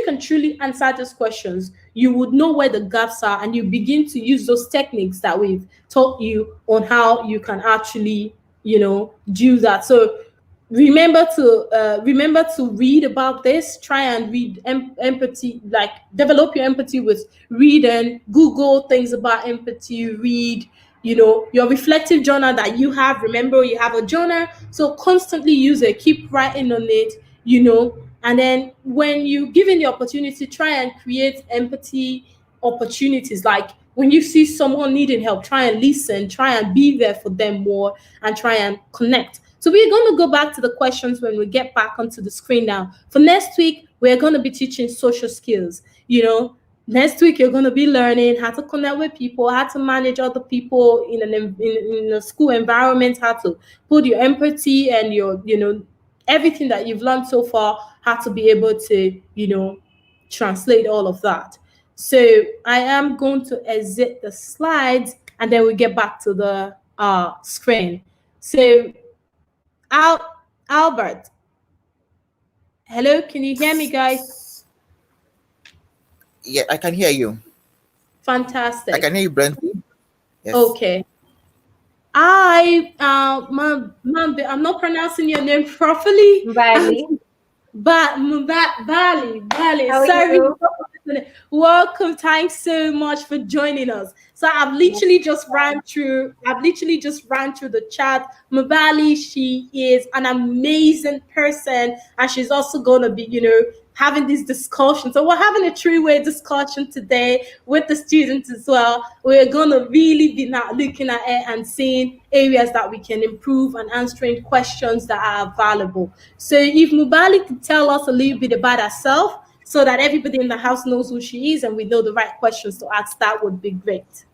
can truly answer those questions, you would know where the gaps are, and you begin to use those techniques that we've taught you on how you can actually do that. So remember to read about this. Try and read empathy, like develop your empathy with reading. Google things about empathy. Read your reflective journal that you have. Remember, you have a journal, so constantly use it. Keep writing on it. And then when you given the opportunity, try and create empathy opportunities, like When you see someone needing help, try and listen, try and be there for them more, and try and connect. So we're going to go back to the questions when we get back onto the screen now. For next week, we're going to be teaching social skills. Next week you're going to be learning how to connect with people, how to manage other people in a school environment, how to put your empathy and your everything that you've learned so far, how to be able to translate all of that. So I am going to exit the slides and then we get back to the screen. So Albert, hello, can you hear me, guys? Yeah, I can hear you. Fantastic. I can hear you, Brent. Yes. Okay. I'm not pronouncing your name properly. Bali. Bali. How are Sorry. you? Welcome. Thanks so much for joining us. So I've literally just ran through the chat. Mubali, she is an amazing person, and she's also gonna be, having this discussion. So we're having a three-way discussion today with the students as well. We're gonna really be now looking at it and seeing areas that we can improve and answering questions that are available. So if Mubali could tell us a little bit about herself, so that everybody in the house knows who she is and we know the right questions to ask, that would be great.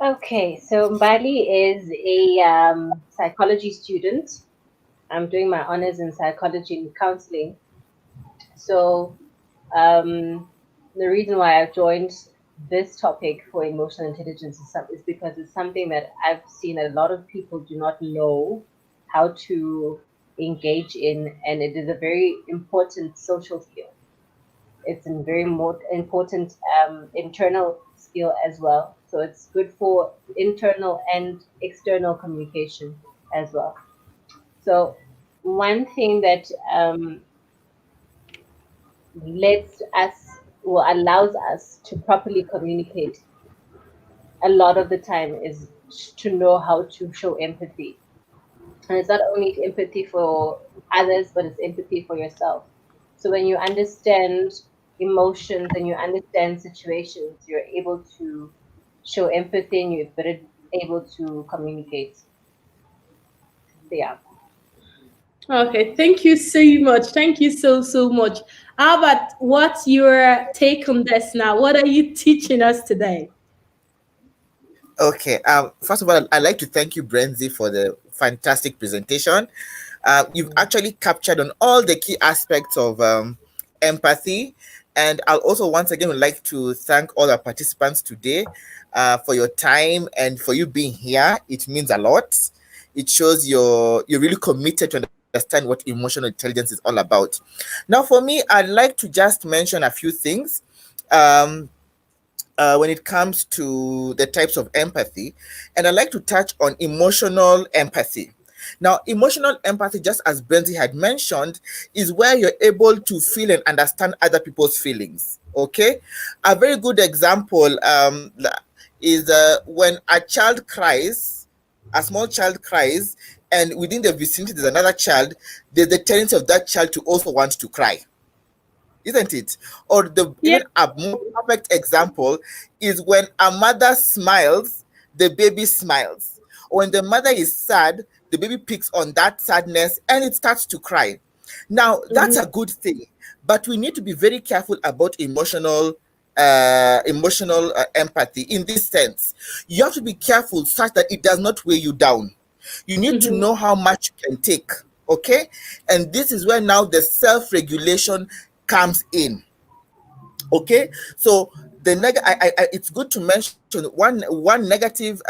Okay, so Mbali is a psychology student. I'm doing my honors in psychology and counseling. So the reason why I've joined this topic for emotional intelligence is because it's something that I've seen a lot of people do not know how to engage in, and it is a very important social skill. It's a very important internal skill as well. So it's good for internal and external communication as well. So one thing that allows us to properly communicate a lot of the time is to know how to show empathy. And it's not only empathy for others, but it's empathy for yourself. So when you understand emotions and you understand situations, you're able to show empathy and you're better able to communicate. Yeah. Okay, thank you so much. Thank you so much. Albert, what's your take on this now? What are you teaching us today? Okay. First of all, I'd like to thank you, Brenzi, for the fantastic presentation. You've actually captured on all the key aspects of empathy. And I'll also once again would like to thank all our participants today for your time and for you being here. It means a lot. It shows you're really committed to understand what emotional intelligence is all about. Now, for me, I'd like to just mention a few things. When it comes to the types of empathy, and I'd like to touch on emotional empathy. Now, emotional empathy, just as Brenzi had mentioned, is where you're able to feel and understand other people's feelings. Okay, a very good example is when a child cries, a small child cries, and within the vicinity there's another child. There's the tendency of that child to also want to cry, isn't it? Or even a more perfect example is when a mother smiles, the baby smiles. When the mother is sad, the baby picks on that sadness and it starts to cry. Now, that's a good thing, but we need to be very careful about emotional empathy in this sense. You have to be careful such that it does not weigh you down. You need to know how much you can take, okay? And this is where now the self-regulation comes in. Okay, so the it's good to mention one negative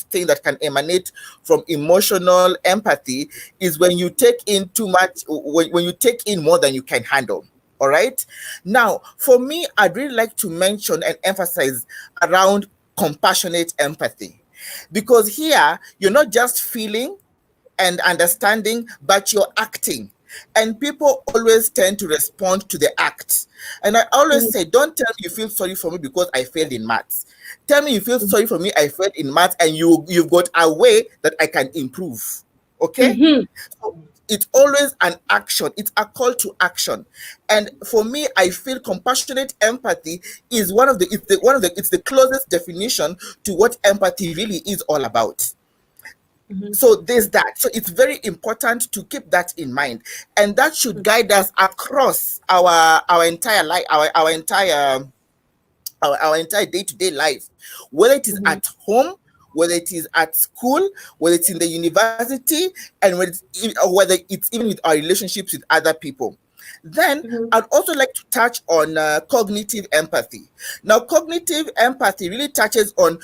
thing that can emanate from emotional empathy is when you take in too much, when you take in more than you can handle. All right, now for me, I'd really like to mention and emphasize around compassionate empathy, because here you're not just feeling and understanding, but you're acting. And people always tend to respond to the act. And I always say, don't tell me you feel sorry for me because I failed in maths. Tell me you feel sorry for me, I failed in maths, and you've got a way that I can improve. Okay? So it's always an action. It's a call to action. And for me, I feel compassionate empathy is it's the closest definition to what empathy really is all about. So there's that. So it's very important to keep that in mind, and that should guide us across our entire life, our entire day-to-day life, whether it is at home, whether it is at school, whether it's in the university, and whether it's even with our relationships with other people. Then I'd also like to touch on cognitive empathy. Now, cognitive empathy really touches on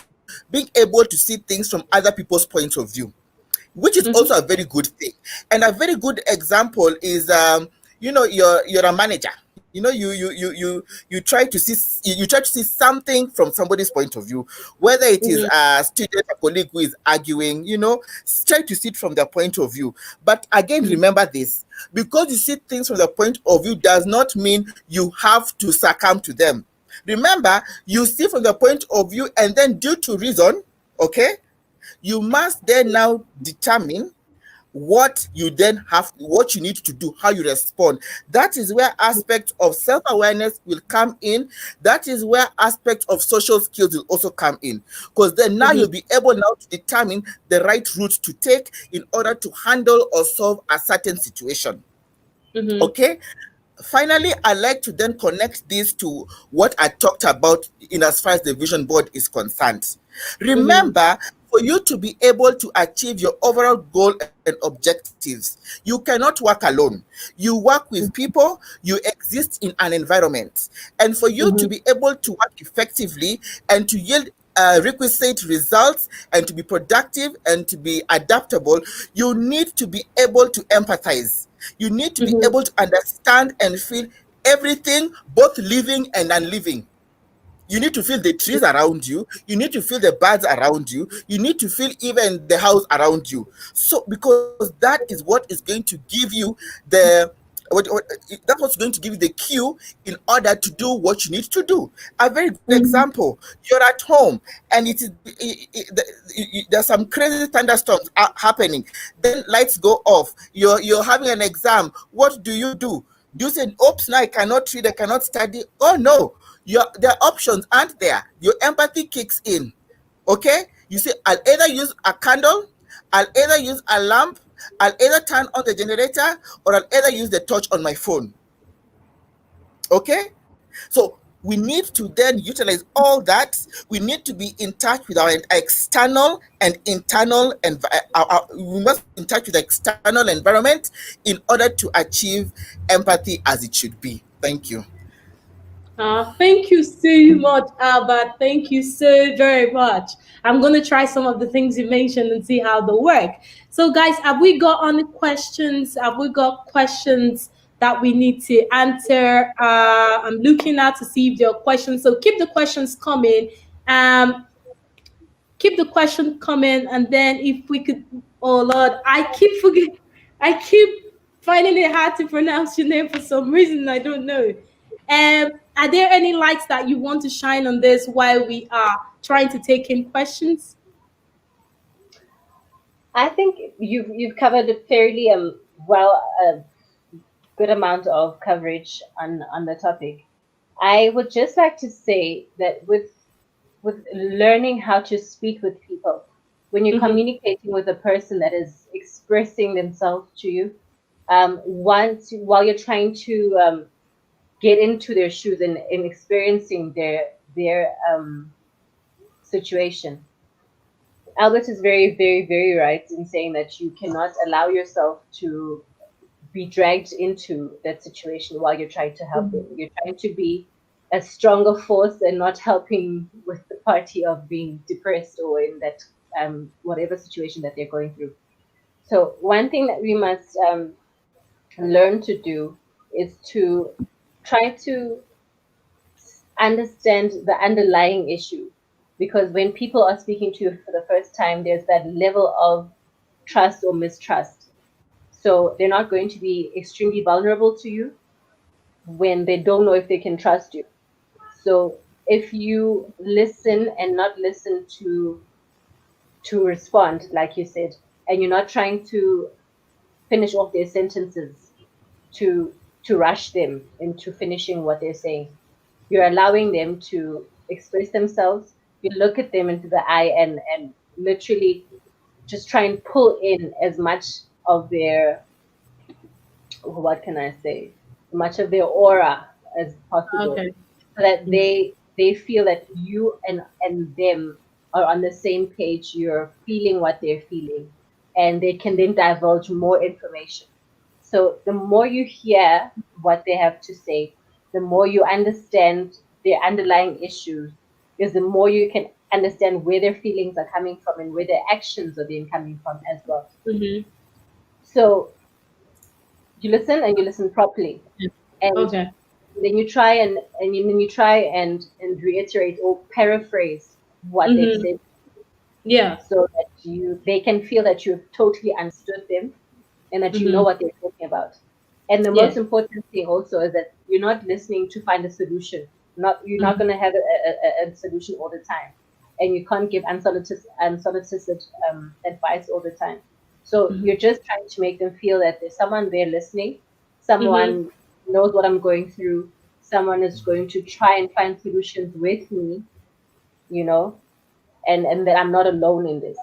being able to see things from other people's points of view, which is also a very good thing. And a very good example is you're a manager. You try to see something from somebody's point of view, whether it is a student, a colleague who is arguing. Try to see it from their point of view. But again, remember this: because you see things from the point of view does not mean you have to succumb to them. Remember, you see from the point of view, and then due to reason, okay, you must then now determine what you need to do, how you respond. That is where aspects of self-awareness will come in. That is where aspects of social skills will also come in, because then now you'll be able now to determine the right route to take in order to handle or solve a certain situation. Okay. Finally, I like to then connect this to what I talked about in as far as the vision board is concerned. Remember, for you to be able to achieve your overall goal and objectives, you cannot work alone. You work with people, you exist in an environment. And for you to be able to work effectively and to yield requisite results and to be productive and to be adaptable, you need to be able to empathize. You need to be able to understand and feel everything, both living and unliving. You need to feel the trees around you. You need to feel the birds around you. You need to feel even the house around you. So, because that is what is going to give you that's what's going to give you the cue in order to do what you need to do. A very good example: you're at home and there's some crazy thunderstorms happening. Then lights go off. You're having an exam. What do? Do you say, "Oops, now I cannot read, I cannot study"? Oh no, their options aren't there. Your empathy kicks in. Okay, you say, I'll either use a candle, I'll either use a lamp, I'll either turn on the generator, or I'll either use the torch on my phone. Okay, so we need to then utilize all that. We need to be in touch with our external and internal, and we must be in touch with the external environment in order to achieve empathy as it should be. Thank you. Thank you so much, Albert. Thank you so very much. I'm going to try some of the things you mentioned and see how they work. So, guys, have we got any questions? Have we got questions that we need to answer? I'm looking out to see if there are questions. So keep the questions coming. Keep the question coming, and then if we could, oh Lord, I keep finding it hard to pronounce your name for some reason. I don't know. Are there any lights that you want to shine on this while we are trying to take in questions? I think you've covered a fairly good amount of coverage on the topic. I would just like to say that with learning how to speak with people, when you're communicating with a person that is expressing themselves to you, while you're trying to get into their shoes and experiencing their situation. Albert is very, very, very right in saying that you cannot allow yourself to be dragged into that situation while you're trying to help them. You're trying to be a stronger force and not helping with the party of being depressed or in that whatever situation that they're going through. So one thing that we must learn to do is to try to understand the underlying issue, because when people are speaking to you for the first time, there's that level of trust or mistrust. So they're not going to be extremely vulnerable to you when they don't know if they can trust you. So if you listen and not listen to respond, like you said, and you're not trying to finish off their sentences, to rush them into finishing what they're saying. You're allowing them to express themselves. You look at them into the eye and literally just try and pull in as much of their, what can I say, much of their aura as possible, Okay. so that Yeah. they feel that you and them are on the same page. You're feeling what they're feeling, and they can then divulge more information. So the more you hear what they have to say, the more you understand their underlying issues, because the more you can understand where their feelings are coming from and where their actions are then coming from as well. Mm-hmm. So you listen, and you listen properly, Yeah. and Okay. then you try then you try and reiterate or paraphrase what they've Mm-hmm. said, Yeah. so that you they can feel that you've totally understood them and that you know Mm-hmm. what they're talking about. And the Yeah. most important thing also is that you're not listening to find a solution. Not You're not Mm-hmm. going to have a solution all the time, and you can't give unsolicited advice all the time. So Mm-hmm. you're just trying to make them feel that there's someone there listening, Mm-hmm. someone knows what I'm going through, someone is going to try and find solutions with me, you know, and that I'm not alone in this.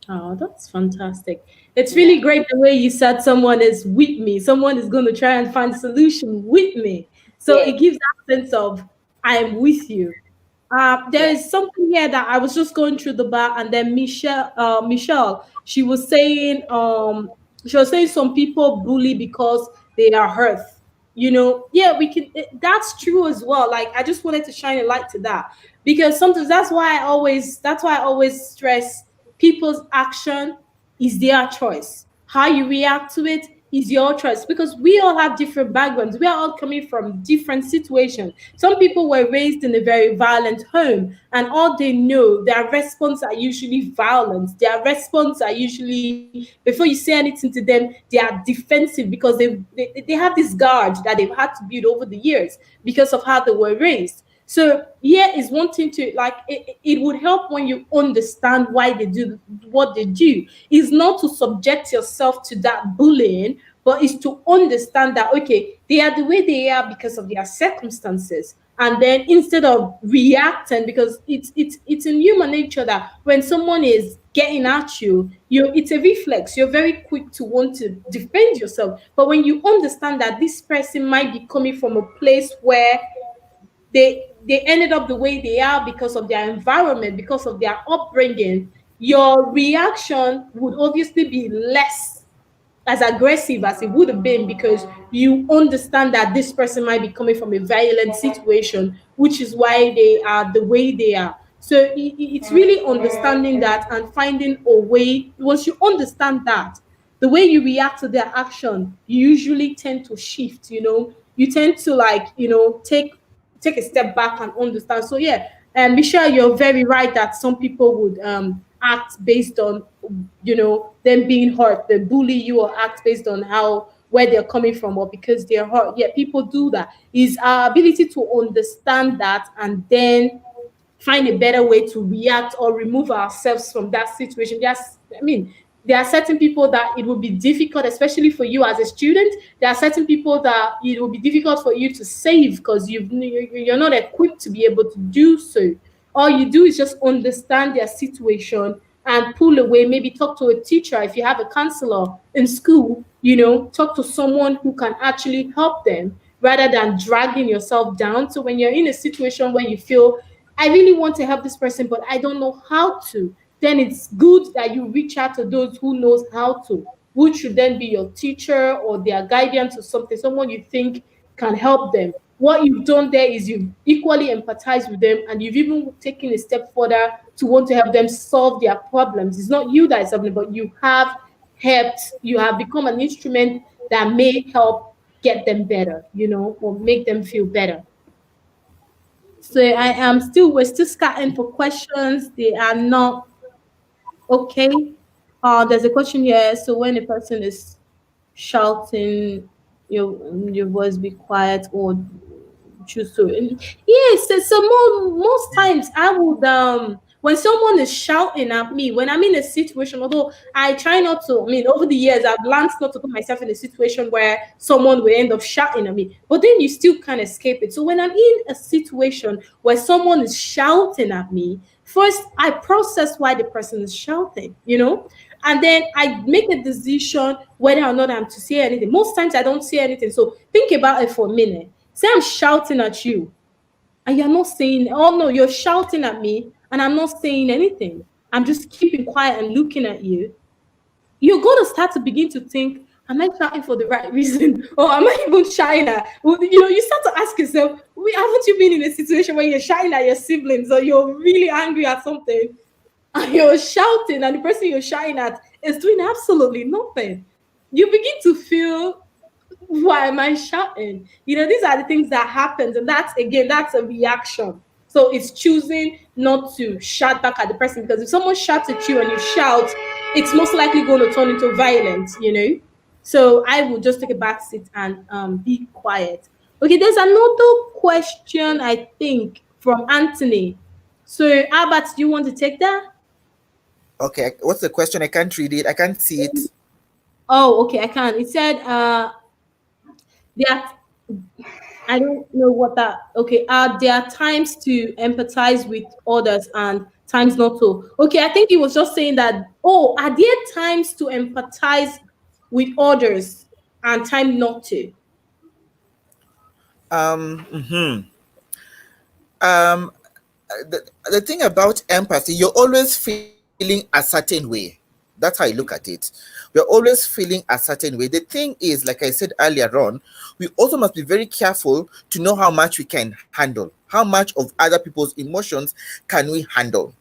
Oh, that's fantastic. It's Yeah, really great the way you said someone is with me. Someone is going to try and find solution with me. So yes, it gives that sense of I am with you. There yeah, is something here that I was just going through the bar, and then Michelle, she was saying some people bully because they are hurt. Yeah, that's true as well. Like, I just wanted to shine a light to that, because sometimes that's why I always stress people's action is their choice. How you react to it is your choice, because we all have different backgrounds. We are all coming from different situations. Some people were raised in a very violent home, and all they know, their response are usually violence. Their response are usually, before you say anything to them, they are defensive, because they have this guard that they've had to build over the years because of how they were raised. So yeah, is wanting to, like, it would help when you understand why they do what they do. Is not to subject yourself to that bullying, but is to understand that, okay, they are the way they are because of their circumstances. And then, instead of reacting, because it's in human nature that when someone is getting at you, it's a reflex. You're very quick to want to defend yourself. But when you understand that this person might be coming from a place where they ended up the way they are because of their environment, because of their upbringing, your reaction would obviously be less as aggressive as it would have been, because you understand that this person might be coming from a violent situation, which is why they are the way they are. So it's really understanding that and finding a way. Once you understand that, the way you react to their action, you usually tend to shift. You tend to, like, take a step back and understand. So yeah, and Michelle, you're very right that some people would act based on, them being hurt. They bully you or act based on how, where they're coming from, or because they're hurt. Yeah, people do that. Is our ability to understand that and then find a better way to react or remove ourselves from that situation. There are certain people that it will be difficult, especially for you as a student. There are certain people that it will be difficult for you to save, because you're not equipped to be able to do so. All you do is just understand their situation and pull away. Maybe talk to a teacher if you have a counselor in school. Talk to someone who can actually help them, rather than dragging yourself down. So when you're in a situation where you feel, I really want to help this person, but I don't know how to, then it's good that you reach out to those who knows how to, which should then be your teacher or their guidance or something, someone you think can help them. What you've done there is you've equally empathized with them, and you've even taken a step further to want to help them solve their problems. It's not you that is helping, but you have helped, you have become an instrument that may help get them better, or make them feel better. So we're still scouting for questions. They are not okay. There's a question here. So when a person is shouting, your voice be quiet or choose to. Yes, so most times I would When someone is shouting at me, when I'm in a situation, although I try not to, I mean, over the years, I've learned not to put myself in a situation where someone will end up shouting at me, but then you still can't escape it. So when I'm in a situation where someone is shouting at me, first I process why the person is shouting, and then I make a decision whether or not I'm to say anything. Most times I don't say anything. So think about it for a minute. Say I'm shouting at you and you're not saying, oh no, you're shouting at me and I'm not saying anything. I'm just keeping quiet and looking at you. You're going to start to begin to think, am I shouting for the right reason? Or am I even shouting at, you start to ask yourself, haven't you been in a situation where you're shouting at your siblings or you're really angry at something and you're shouting and the person you're shouting at is doing absolutely nothing? You begin to feel, why am I shouting? These are the things that happens, and that's a reaction. So it's choosing not to shout back at the person, because if someone shouts at you and you shout, it's most likely going to turn into violence. So I will just take a back seat and be quiet. Okay, there's another question I think from Anthony. So Albert, do you want to take that? Okay, what's the question? I can't read it. I can't see it. Oh, okay, I can. It said there I don't know what that. Okay, there are times to empathize with others and times not to. Okay, I think he was just saying that. Oh, are there times to empathize with others and time not to? Um, the thing about empathy, you're always feeling a certain way. That's how I look at it. We're always feeling a certain way. The thing is, like I said earlier on, we also must be very careful to know how much we can handle. How much of other people's emotions can we handle?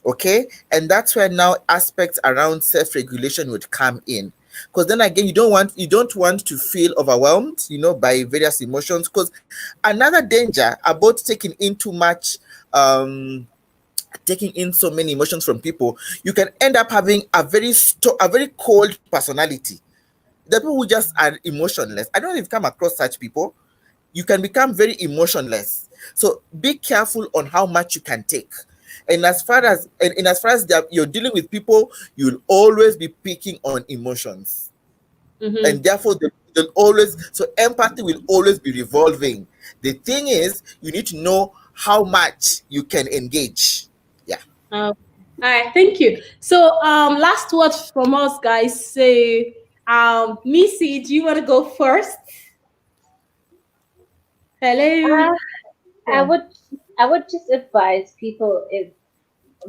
Okay, and that's where now aspects around self-regulation would come in, because then again, you don't want to feel overwhelmed, by various emotions, because another danger about taking in too much, taking in so many emotions from people, you can end up having a very cold personality. The people who just are emotionless, I don't know if you've come across such people. You can become very emotionless. So be careful on how much you can take. And as far as you're dealing with people, you'll always be picking on emotions. Mm-hmm. And therefore they'll always, so empathy will always be revolving. The thing is, you need to know how much you can engage. Yeah. All right, thank you. So last words from us, guys. Say, Missy, do you want to go first? Hello. I would just advise people, if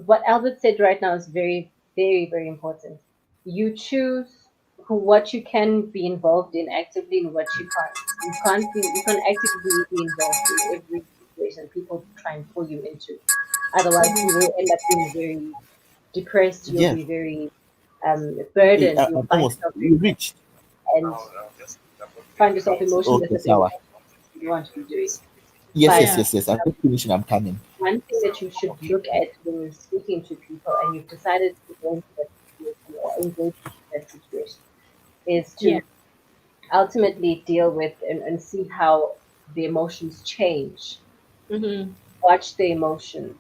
what Albert said right now is very, very, very important. You choose what you can be involved in actively and what you can't. You can't actively be involved in every situation people try and pull you into. Otherwise you will end up being very depressed, you'll be very burdened, you'll find yourself very reached. and find yourself emotionless Okay, at the end you want to be doing. Yes. I'm just finishing. I'm coming. One thing that you should look at when you're speaking to people and you've decided to go into that situation or engage in that situation is to ultimately deal with and see how the emotions change. Mm-hmm. Watch the emotion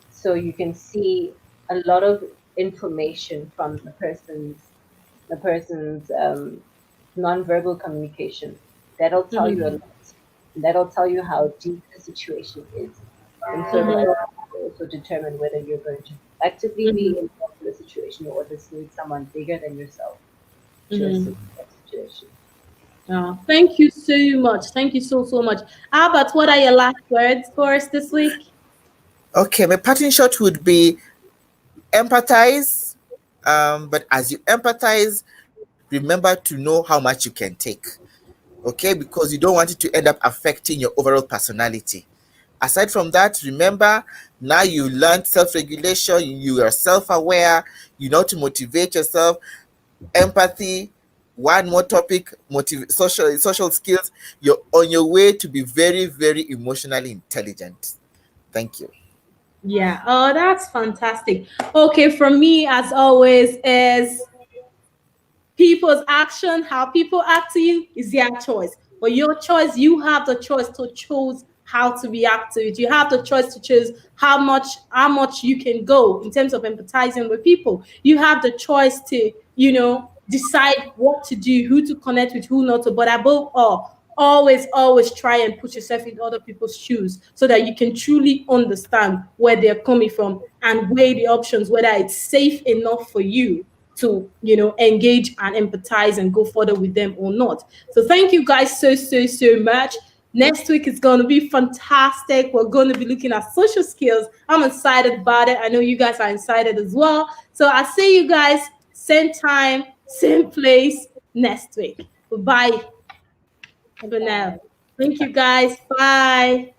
so you can see a lot of information from the person's nonverbal communication. That'll tell you a lot. That'll tell you how deep the situation is. And so that will also determine whether you're going to actively be involved in the situation or just need someone bigger than yourself to assist in that situation. Thank you so much. Thank you so much. Albert, what are your last words for us this week? Okay, my parting shot would be empathize. But as you empathize, remember to know how much you can take. Okay, because you don't want it to end up affecting your overall personality. Aside from that, remember, now you learned self-regulation, you are self-aware, you know to motivate yourself, empathy, one more topic, social skills. You're on your way to be very, very emotionally intelligent. Thank you. Yeah. Oh, that's fantastic. Okay, from me, as always, is people's action, how people act to you is their choice. But your choice, you have the choice to choose how to react to it. You have the choice to choose how much you can go in terms of empathizing with people. You have the choice to, decide what to do, who to connect with, who not to. But above all, always try and put yourself in other people's shoes so that you can truly understand where they're coming from and weigh the options, whether it's safe enough for you to engage and empathize and go further with them or not. So thank you guys so much. Next week is going to be fantastic. We're going to be looking at social skills. I'm excited about it. I know you guys are excited as well. So I'll see you guys same time, same place next week. Bye. Bye now. Thank you guys. Bye.